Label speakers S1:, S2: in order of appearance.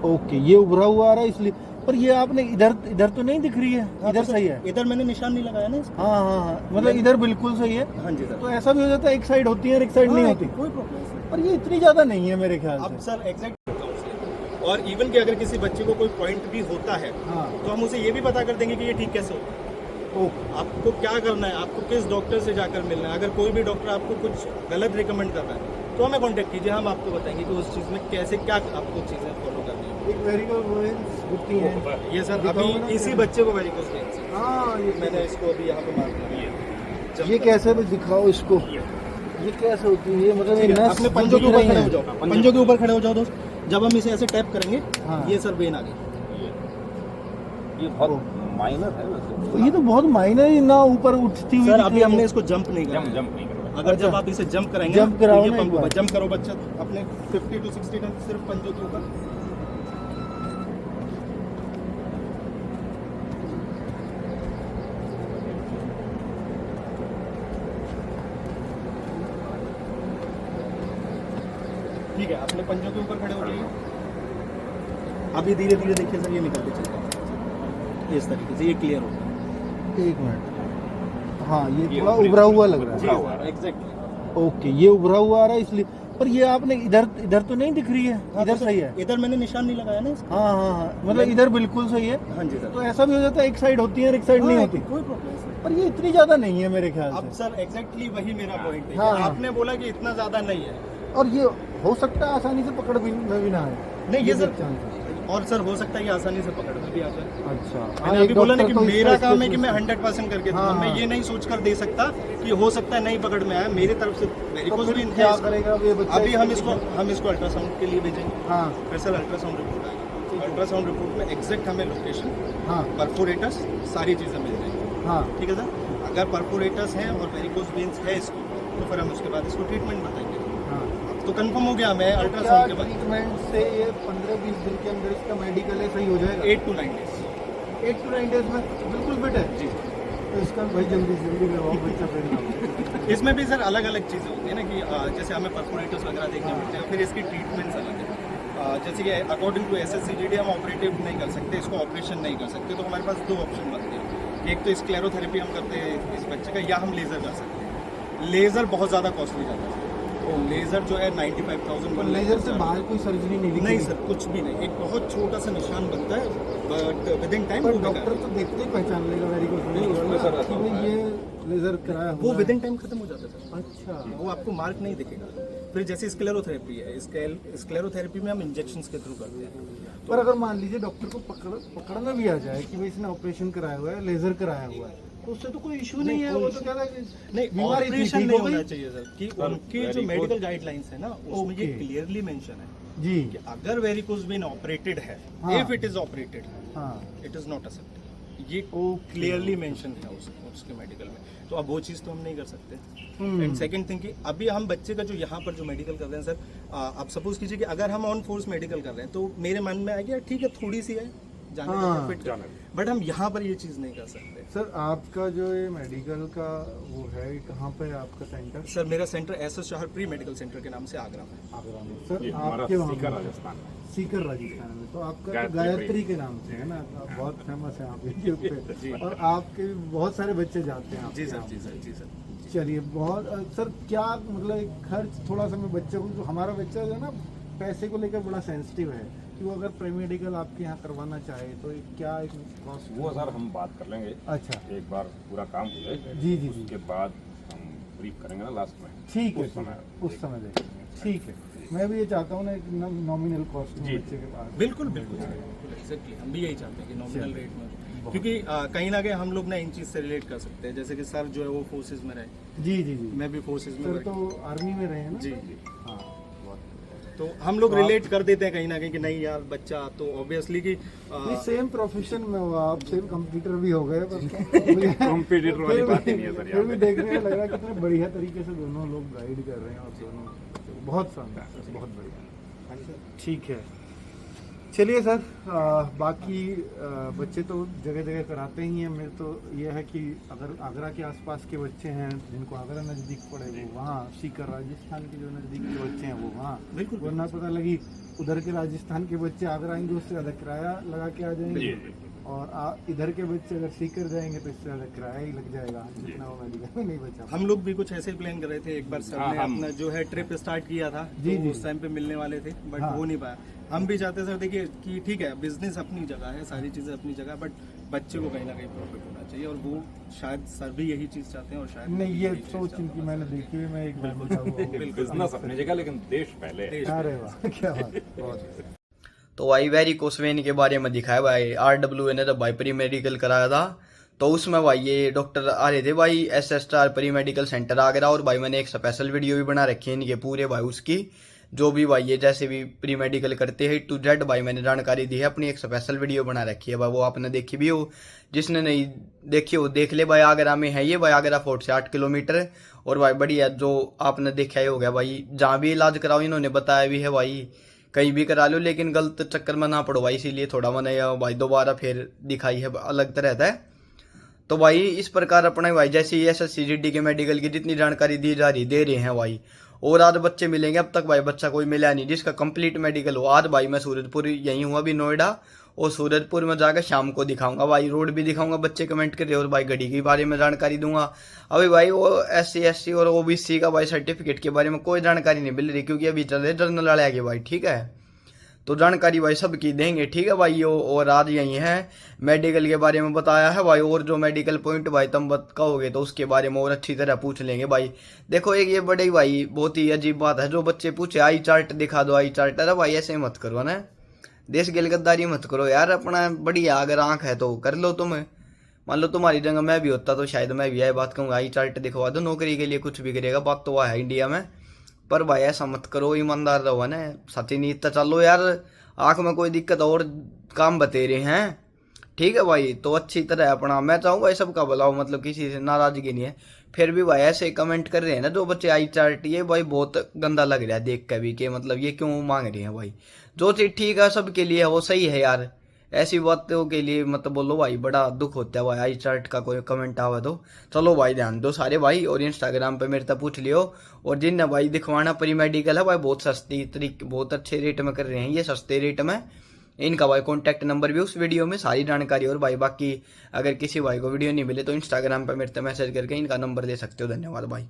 S1: Okay, ये उभरा हुआ आ रहा है इसलिए। पर ये आपने इधर इधर तो नहीं दिख रही है, इधर सही है।
S2: इधर मैंने निशान नहीं लगाया ना इसका।
S1: हाँ हाँ हाँ, मतलब इधर बिल्कुल सही है।
S2: हाँ जी सर।
S1: तो ऐसा भी हो जाता है, एक साइड होती है और एक साइड नहीं होती।
S2: कोई प्रॉब्लम नहीं।
S1: पर ये इतनी ज्यादा नहीं है मेरे ख्याल
S2: अब
S1: से।
S2: सर एग्जैक्ट, और इवन कि अगर किसी बच्चे को कोई पॉइंट भी होता है
S1: हाँ।
S2: तो हम उसे ये भी पता कर देंगे कि ये ठीक कैसे होगा।
S1: ओके,
S2: आपको क्या करना है, आपको किस डॉक्टर से जाकर मिलना है। अगर कोई भी डॉक्टर आपको कुछ गलत रिकमेंड कर रहा है तो हमें कांटेक्ट कीजिए, हम आपको बताएंगे कि उस चीज़ में कैसे क्या आपको चीज़ें फॉलो करनी है।
S1: एक वेरिकोस वेन्स होती है
S2: ये सर
S1: दिखाओ ना
S2: अभी इसी
S1: क्या?
S2: बच्चे को वेरिकोस वेन्स है।
S1: हाँ, ये
S2: मैंने इसको अभी यहाँ पे मार्क किया।
S1: ये कैसे भी दिखाओ इसको, ये कैसे होती है? ये मतलब ये नस
S2: अपने पंजों के
S1: दिख
S2: ऊपर
S1: रही
S2: खड़े
S1: है।
S2: हो जाओ, पंजों के ऊपर खड़े हो जाओ दोस्त। जब हम इसे ऐसे टैप करेंगे
S1: हाँ।
S2: ये सर वेन आ गई।
S3: ये बहुत माइनर है वैसे।
S1: तो ये तो बहुत माइनर ही ना ऊपर उठती हुई
S2: सर
S1: दिख
S2: अभी
S1: रही है।
S2: हमने इसको जंप नहीं कराया।
S3: जंप नहीं करना।
S2: अगर
S1: अच्छा।
S2: जब आप इसे जंप कराएंगे
S1: जंप कराओ ना एक बार।
S2: जंप करो बच्चा अपने 50 to 60 टन सिर्फ पंजों के ऊपर। ठीक है, अपने पंजों के ऊपर खड़े हो जाइए। अभी धीरे धीरे देखिए सर, ये निकल के चल रहा है इस तरीके से, ये क्लियर होगा।
S1: एक मिनट, हाँ ये थोड़ा उभरा हुआ लग रहा है।
S2: एग्जैक्टली।
S1: ओके, ये उभरा हुआ आ रहा है इसलिए। पर ये आपने इधर इधर तो नहीं दिख रही है, इधर सही है।
S2: इधर मैंने निशान नहीं लगाया ना इसका।
S1: हाँ हाँ हाँ, मतलब इधर बिल्कुल सही है।
S2: हाँ जी सर।
S1: तो ऐसा भी हो जाता है, एक साइड होती है और एक साइड नहीं होती।
S2: कोई प्रॉब्लम नहीं।
S1: पर ये इतनी ज्यादा नहीं है मेरे ख्याल
S2: अब
S1: से।
S2: सर एग्जैक्टली वही मेरा पॉइंट है।
S1: हाँ, हाँ।
S2: आपने बोला कि इतना ज्यादा नहीं है।
S1: और ये हो सकता है आसानी से पकड़ भी में भी ना आए।
S2: नहीं ये सर,
S1: चांस है।
S2: और सर हो सकता है कि आसानी से पकड़ में भी आ जाए।
S1: अच्छा,
S2: मैंने अभी बोला ना कि
S1: डॉक्टर तो
S2: मेरा
S1: इसका
S2: काम है कि मैं
S1: स्पेशलिस्ट
S2: 100% करके दूंगा।
S1: हाँ,
S2: मैं
S1: हाँ।
S2: ये नहीं सोचकर दे सकता कि हो सकता है नहीं पकड़ में आया। मेरी तरफ से
S1: तो
S2: वेरिकोस
S1: फिर
S2: वेन
S1: क्या
S2: है।
S1: करेगा अब ये बच्चा?
S2: अभी हम इसको अल्ट्रासाउंड के लिए भेजेंगे।
S1: हाँ
S2: फिर सर अल्ट्रासाउंड रिपोर्ट आएगी। अल्ट्रासाउंड रिपोर्ट में एग्जैक्ट हमें लोकेशन,
S1: हाँ
S2: परफोरेटस, सारी चीज़ें मिल जाएंगी।
S1: हाँ।
S2: ठीक है सर। अगर परफोरेटस है और वेरिकोस वेन्स है इसको, तो फिर हम उसके बाद इसको ट्रीटमेंट बताएंगे।
S1: हाँ।
S2: तो कंफर्म हो गया, मैं
S1: क्या
S2: अल्ट्रासाउंड के बाद
S1: ट्रीटमेंट से ये 15-20 दिन के अंदर इसका मेडिकल है सही हो जाएगा?
S2: 8 to 9 days।
S1: 8 to 9 डेज में बिल्कुल फिट है
S2: जी।
S1: तो इसका भाई जल्दी जल्दी करवाओ, बच्चा फिर ना हो।
S2: इसमें भी सर अलग अलग चीज़ें होती है ना कि जैसे हमें परफोरेटर्स वगैरह देखने मिलते हैं, फिर इसकी ट्रीटमेंट्स अलग है। जैसे कि अकॉर्डिंग टू SSCGD हम ऑपरेटिव नहीं कर सकते, इसको ऑपरेशन नहीं कर सकते। तो हमारे पास 2 ऑप्शन बनते हैं। एक तो स्क्लेरोथेरेपी हम करते हैं इस बच्चे का, या हम लेज़र कर सकते हैं। लेज़र बहुत ज़्यादा कॉस्टली जाता है। तो लेज़र जो है 95,000।
S1: लेजर से बाहर कोई सर्जरी नहीं दिखेगी?
S2: नहीं सर, कुछ भी नहीं। एक बहुत छोटा सा निशान बनता है, बट विद इन टाइम
S1: पर डॉक्टर तो देखते ही पहचान लेगा वेरिकोस
S3: नहीं, उसमें सर
S1: कि भाई ये लेजर कराया हुआ
S2: वो
S1: है।
S2: विद इन टाइम खत्म हो जाता है सर।
S1: अच्छा,
S2: वो आपको मार्क नहीं दिखेगा। फिर जैसे स्क्लेरोथेरेपी है, स्क्लेरोथेरेपी में हम इंजेक्शंस के थ्रू करते हैं।
S1: पर अगर मान लीजिए डॉक्टर को पकड़ना भी आ जाए कि भाई इसने ऑपरेशन कराया हुआ है, लेजर कराया हुआ है, तो उससे तो कोई इशू नहीं है। वो तो कहता है कि
S2: नहीं,
S1: बीमारी थी,
S2: ऑपरेशन
S1: ठीक
S2: नहीं
S1: हो गई।
S2: होना चाहिए सर। कि उनकी जो मेडिकल गाइडलाइंस है ना, उसमें ये
S1: ओके।
S2: क्लियरली मेंशन है
S1: जी
S2: कि अगर वेरिकोस वेन ऑपरेटेड है,
S1: हाँ।
S2: इफ इट इज ऑपरेटेड,
S1: हाँ।
S2: It is not accepted. ये
S1: ओके।
S2: क्लियरली मेंशन है उसके मेडिकल में। तो अब वो चीज़ तो हम नहीं कर सकते।
S1: हम्म।
S2: एंड सेकंड थिंग कि अभी हम बच्चे का जो यहाँ पर जो मेडिकल कर रहे हैं सर, आप सपोज कीजिए कि अगर हम ऑन फोर्स मेडिकल कर रहे हैं तो मेरे मन में आएगा ठीक है थोड़ी सी है जाने
S1: हाँ।
S2: फिट, बट हम यहाँ पर ये चीज़ नहीं कर सकते।
S1: सर आपका जो ये मेडिकल का वो है, कहाँ पे है आपका सेंटर?
S2: सर मेरा centre SS shower pre medical centre के नाम से आगरा में।
S1: आगरा में। सर
S3: ये हमारा
S1: आपके वहाँ
S3: सीकर
S1: पे?
S3: राजस्थान में।
S1: सीकर राजस्थान में। तो आपका तो
S3: गायत्री
S1: गायत्री के नाम से है ना, आप बहुत फेमस है आप यूट्यूब
S2: जी।
S1: पे, और आपके भी बहुत सारे बच्चे जाते हैं आपके
S2: जी सर,
S1: यहाँ।
S2: जी सर, जी सर।
S1: चलिए बहुत सर क्या मतलब एक खर्च थोड़ा सा मैं बच्चे को, जो हमारा बच्चा जो है ना पैसे को लेकर बड़ा सेंसिटिव है, कि वो अगर प्री मेडिकल आपके यहाँ करवाना चाहे तो क्या एक कॉस्ट?
S3: वो सर हम बात कर लेंगे।
S1: अच्छा,
S3: एक बार पूरा काम हो जाए,
S1: जी जी जी,
S3: उसके बाद हम ब्रीफ करेंगे ना लास्ट में।
S1: ठीक है,
S3: उस समय
S1: उस समय देखेंगे। ठीक है, मैं भी ये चाहता हूँ ना एक नॉमिनल कॉस्ट में
S3: जी।
S1: बच्चे के पास।
S2: बिल्कुल बिल्कुल सर, बिल्कुल एग्जैक्टली। हम भी यही चाहते हैं कि नॉमिनल रेट में, क्योंकि कहीं ना कहीं हम लोग ना इन चीज़ से रिलेट कर सकते हैं। जैसे कि सर जो है वो फोर्सेज में रहे,
S1: जी जी जी,
S2: मैं भी फोर्सेज में
S1: सर
S2: रहे।
S1: तो आर्मी में रहे हैं ना?
S2: जी जी।
S1: हाँ,
S2: तो हम लोग
S1: तो आप-
S2: रिलेट कर देते हैं कहीं ना कहीं कि नहीं यार बच्चा तो ऑब्वियसली कि
S1: नहीं सेम प्रोफेशन में हो आप, सेम कंप्यूटर भी हो गए,
S3: कॉम्पिटिटर वाली बात ही नहीं है सर
S1: फिर
S3: यहाँ
S1: भी
S3: पे।
S1: देखने में लग रहा है कितने बढ़िया तरीके से दोनों लोग गाइड कर रहे हैं, और दोनों बहुत शानदार, बहुत बढ़िया। ठीक है। चलिए सर, बाकी बच्चे तो जगह जगह कराते ही हैं। मेरे तो ये है कि अगर आगरा के आसपास के बच्चे हैं जिनको आगरा नज़दीक पड़े वो वहाँ सीकर, राजस्थान के जो नज़दीक के बच्चे हैं वो वहाँ,
S2: बिल्कुल।
S1: वरना पता लगी उधर के राजस्थान के बच्चे आगरा आएंगे उससे ज़्यादा किराया लगा के आ जाएंगे, और इधर के बच्चे अगर सीकर जाएंगे तो इससे ज़्यादा किराया ही लग जाएगा, जितना वो मेडिकल में नहीं बचा।
S2: हम लोग भी कुछ ऐसे ही प्लान कर रहे थे। एक बार सर
S3: हाँ,
S2: ने
S3: हम-
S2: अपना जो है ट्रिप स्टार्ट किया था,
S1: जी,
S2: तो
S1: जी।
S2: उस टाइम पे मिलने वाले थे, बट
S1: हाँ।
S2: हो नहीं पाया। हम भी चाहते सर, देखिए कि ठीक है बिजनेस अपनी जगह है, सारी चीज़ें अपनी जगह, बट बच्चे को कहीं ना कहीं प्रॉफिट होना चाहिए, और वो शायद सर भी यही चीज़ चाहते हैं, और शायद
S1: नहीं, ये
S2: यही चीज़
S1: सोच
S2: चाहता
S1: इनकी
S2: हूँ।
S1: मैंने देखी हुई, मैं एक बार बोलता हूँ।
S3: बिजनेस अपनी जगह लेकिन देश पहले है।
S1: अरे वाह, क्या बात, बहुत
S4: तो भाई वेरी कोसवेन के बारे में दिखाया भाई। RW ने जब भाई प्री मेडिकल कराया था तो उसमें भाई ये डॉक्टर आ रहे थे भाई SSR pre medical centre Agra, और भाई मैंने एक स्पेशल वीडियो भी बना रखी है इनके पूरे भाई उसकी, जो भी भाई ये जैसे भी प्री मेडिकल करते हैं टू जेड भाई मैंने जानकारी दी है, अपनी एक स्पेशल वीडियो बना रखी है भाई, वो आपने देखी भी हो। जिसने नहीं देखी हो देख ले भाई। आगरा में है ये भाई, आगरा फोर्ट से 8 किलोमीटर, और भाई बढ़िया जो आपने देखा ही हो गया भाई। जहाँ भी इलाज कराओ इन्होंने बताया भी है भाई, कहीं भी करा लो लेकिन गलत चक्कर में ना पड़ो भाई, इसीलिए थोड़ा मैंने भाई दोबारा फिर दिखाई है, अलग तरह रहता है। तो भाई इस प्रकार अपने भाई जैसे SSCGD के मेडिकल की जितनी जानकारी दी जा रही दे रहे हैं भाई, और आज बच्चे मिलेंगे। अब तक भाई बच्चा कोई मिला नहीं जिसका कंप्लीट मेडिकल हो। आज भाई मैं सूरजपुर यहीं हूँ अभी नोएडा, और सूरजपुर में जाकर शाम को दिखाऊंगा भाई, रोड भी दिखाऊंगा, बच्चे कमेंट कर रहे और भाई घड़ी के बारे में जानकारी दूंगा। अभी भाई वो SC SC और OBC का भाई सर्टिफिकेट के बारे में कोई जानकारी नहीं मिल रही, क्योंकि अभी चल रहे जर्नल वाले आगे भाई, ठीक है। तो जानकारी भाई सबकी देंगे, ठीक है भाई। और आज यही है मेडिकल के बारे में बताया है भाई, और जो मेडिकल पॉइंट भाई तुम कहोगे तो उसके बारे में और अच्छी तरह पूछ लेंगे भाई। देखो एक ये बड़े भाई बहुत ही अजीब बात है, जो बच्चे पूछे आई चार्ट दिखा दो, आई चार्ट, अरे भाई ऐसे मत करो ना, देश की गद्दारी मत करो यार। अपना बढ़िया अगर आंख है तो कर लो तुम। मान लो तुम्हारी जगह मैं भी होता तो शायद मैं भी यही बात कहूँगा, आई चार्ट दिखवा दो, नौकरी के लिए कुछ भी करेगा, बात तो वह है इंडिया में। पर भाई ऐसा मत करो, ईमानदार रहो ना, सच्ची नीत चलो यार। आंख में कोई दिक्कत और काम बते रहे हैं, ठीक है भाई। तो अच्छी तरह अपना, मैं चाहूँगा ये सबका भला हो, मतलब किसी से नाराजगी नहीं है। फिर भी भाई ऐसे कमेंट कर रहे हैं ना जो बच्चे आई चार्ट, ये भाई बहुत गंदा लग रहा है देख कर भी, कि मतलब ये क्यों मांग रहे हैं भाई। जो चीज़ ठीक है सबके लिए वो सही है यार, ऐसी बातों के लिए मत बोलो भाई, बड़ा दुख होता है भाई आई चार्ट का कोई कमेंट आवा तो। चलो भाई ध्यान दो सारे भाई, और इंस्टाग्राम पे मेरे तक पूछ लियो। और जिन भाई दिखवाना प्री मेडिकल है भाई, बहुत सस्ती तरीके बहुत अच्छे रेट में कर रहे हैं ये, सस्ते रेट में। इनका भाई कॉन्टैक्ट नंबर भी उस वीडियो में सारी जानकारी। और भाई बाकी अगर किसी भाई को वीडियो नहीं मिले तो इंस्टाग्राम पे मेरे तक मैसेज करके इनका नंबर दे सकते हो। धन्यवाद भाई।